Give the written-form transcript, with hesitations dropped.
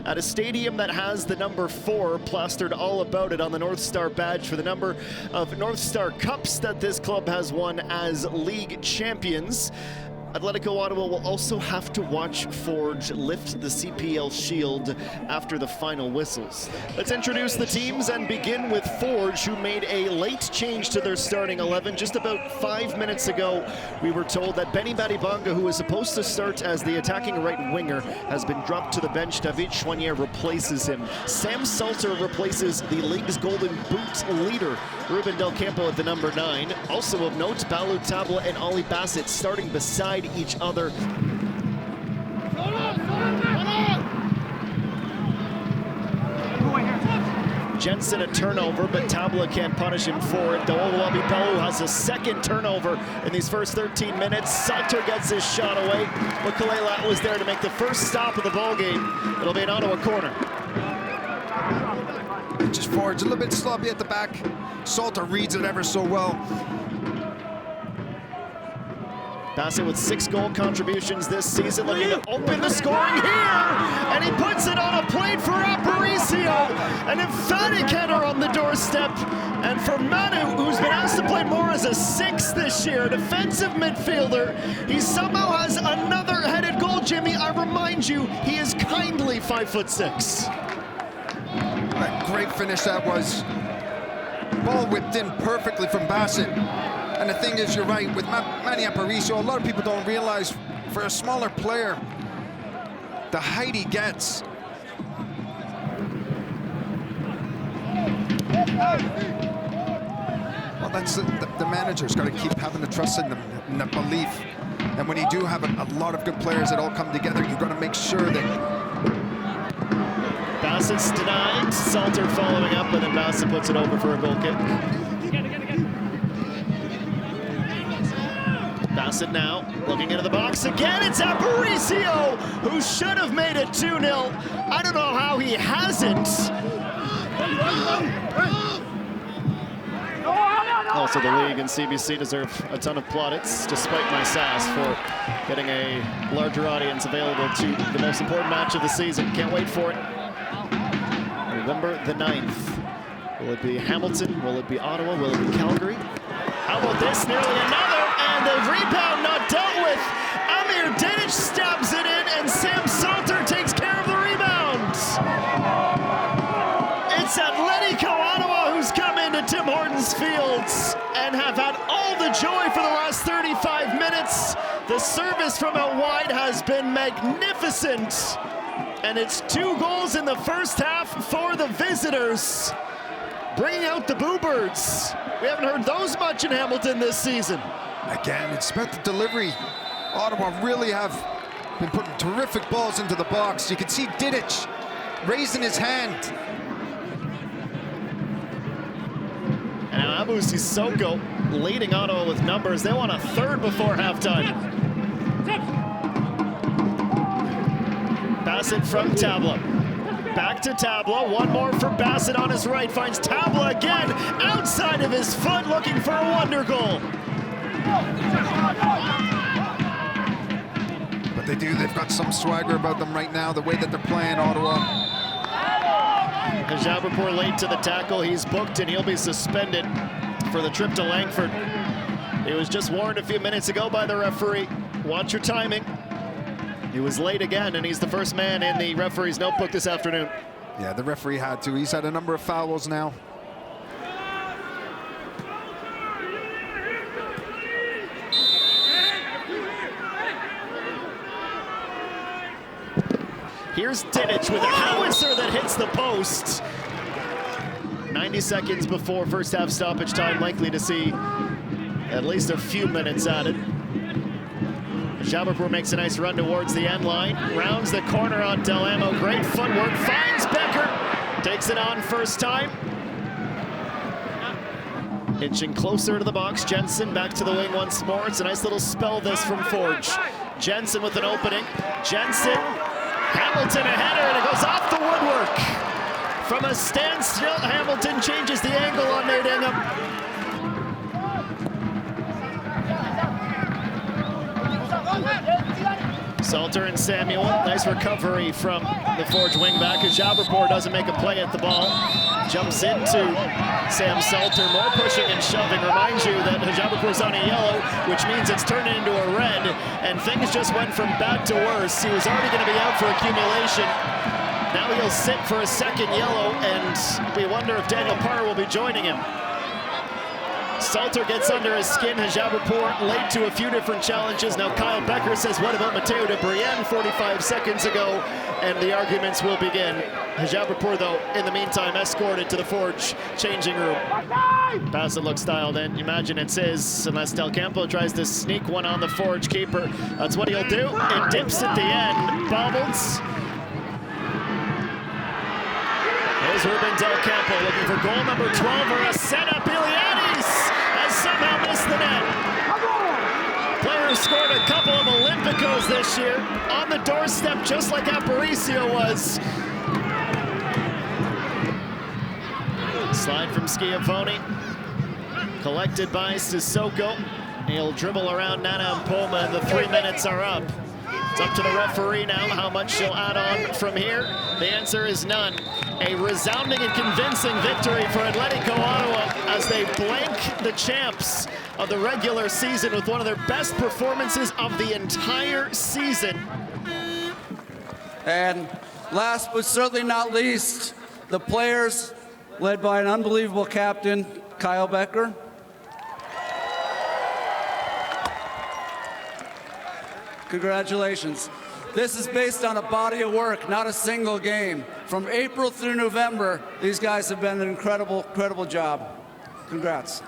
at a stadium that has the number 4 plastered all about it on the North Star badge for the number of North Star Cups that this club has won as league champions. Atletico Ottawa will also have to watch Forge lift the CPL shield after the final whistles. Let's introduce the teams and begin with Forge, who made a late change to their starting 11. Just about 5 minutes ago, we were told that Benny Badibanga, who was supposed to start as the attacking right winger, has been dropped to the bench. David Choinière replaces him. Sam Salter replaces the league's Golden Boot leader, Ruben Del Campo, at the number 9. Also of note, Balou Tabla and Ollie Bassett starting beside each other. Jensen a turnover, but Tabla can't punish him for it. Oluwabi Bellu has a second turnover in these first 13 minutes. Salter gets his shot away, but Kalela was there to make the first stop of the ball game. It'll be an Ottawa corner. Just Forge a little bit sloppy at the back. Salter reads it ever so well. Bassett with 6 goal contributions this season, looking to open the scoring here, and he puts it on a plate for Aparicio. An emphatic header on the doorstep, and for Manu, who's been asked to play more as a 6 this year, defensive midfielder, he somehow has another headed goal. Jimmy, I remind you, he is kindly 5'6". A great finish that was. Ball whipped in perfectly from Bassett. And the thing is, you're right, with Manny Aparicio, a lot of people don't realize, for a smaller player, the height he gets. Well, that's the manager's got to keep having the trust in them, and the belief. And when you do have a lot of good players that all come together, you've got to make sure that... Bassett's denied, Salter following up, and then Bassett puts it over for a goal kick. Bassett now looking into the box again. It's Aparicio, who should have made it 2-0. I don't know how he hasn't. Also, the league and CBC deserve a ton of plaudits, despite my sass, for getting a larger audience available to the most important match of the season. Can't wait for it. November the 9th. Will it be Hamilton? Will it be Ottawa? Will it be Calgary? How about this? Nearly another. And the rebound not dealt with. Amir Dedic stabs it in, and Sam Salter takes care of the rebound. It's Atletico Ottawa who's come into Tim Hortons Fields and have had all the joy for the last 35 minutes. The service from out wide has been magnificent. And it's 2 goals in the first half for the visitors, bringing out the Boo Birds. We haven't heard those much in Hamilton this season. Again, it's about the delivery. Ottawa really have been putting terrific balls into the box. You can see Didic raising his hand. And now Abu Sissoko leading Ottawa with numbers. They want a third before halftime. Bassett from Tabla. Back to Tabla, one more for Bassett on his right, finds Tabla again, outside of his foot, looking for a wonder goal. But they've got some swagger about them right now, the way that they're playing, Ottawa. Jabrapur late to the tackle, he's booked and he'll be suspended for the trip to Langford. He was just warned a few minutes ago by the referee. Watch your timing. He was late again, and he's the first man in the referee's notebook this afternoon. Yeah, the referee had to. He's had a number of fouls now. Here's Didic with a howitzer that hits the post. 90 seconds before first half stoppage time, likely to see at least a few minutes added. Jabrapur makes a nice run towards the end line, rounds the corner on Del Amo, great footwork, finds Becker, takes it on first time. Inching closer to the box, Jensen back to the wing once more. It's a nice little spell this from Forge. Jensen with an opening, Jensen, Hamilton a header, and it goes off the woodwork. From a standstill, Hamilton changes the angle on Nate Ingham. Salter and Samuel, nice recovery from the Forge wingback. Jabrapur doesn't make a play at the ball. Jumps into Sam Salter, more pushing and shoving. Reminds you that Jabrapur's on a yellow, which means it's turned into a red, and things just went from bad to worse. He was already going to be out for accumulation. Now he'll sit for a second yellow, and we wonder if Daniel Parr will be joining him. Salter gets under his skin. Jabrapur late to a few different challenges. Now Kyle Becker says, what about Matteo de Brienne 45 seconds ago? And the arguments will begin. Jabrapur, though, in the meantime, escorted to the Forge changing room. Bassett looks dialed in. Imagine it's his, unless Del Campo tries to sneak one on the Forge keeper. That's what he'll do. It dips at the end. Bobbles. Here's Ruben Del Campo looking for goal number 12 or a setup. Iliadis has somehow missed the net. Player who scored a couple of Olympicos this year on the doorstep, just like Aparicio was. Slide from Schiavone, collected by Sissoko. He'll dribble around Nana Mpoma, and the 3 minutes are up. It's up to the referee now how much she'll add on from here. The answer is none. A resounding and convincing victory for Atlético Ottawa as they blank the champs of the regular season with one of their best performances of the entire season. And last but certainly not least, the players led by an unbelievable captain, Kyle Becker. Congratulations. This is based on a body of work, not a single game. From April through November, these guys have done an incredible, incredible job. Congrats.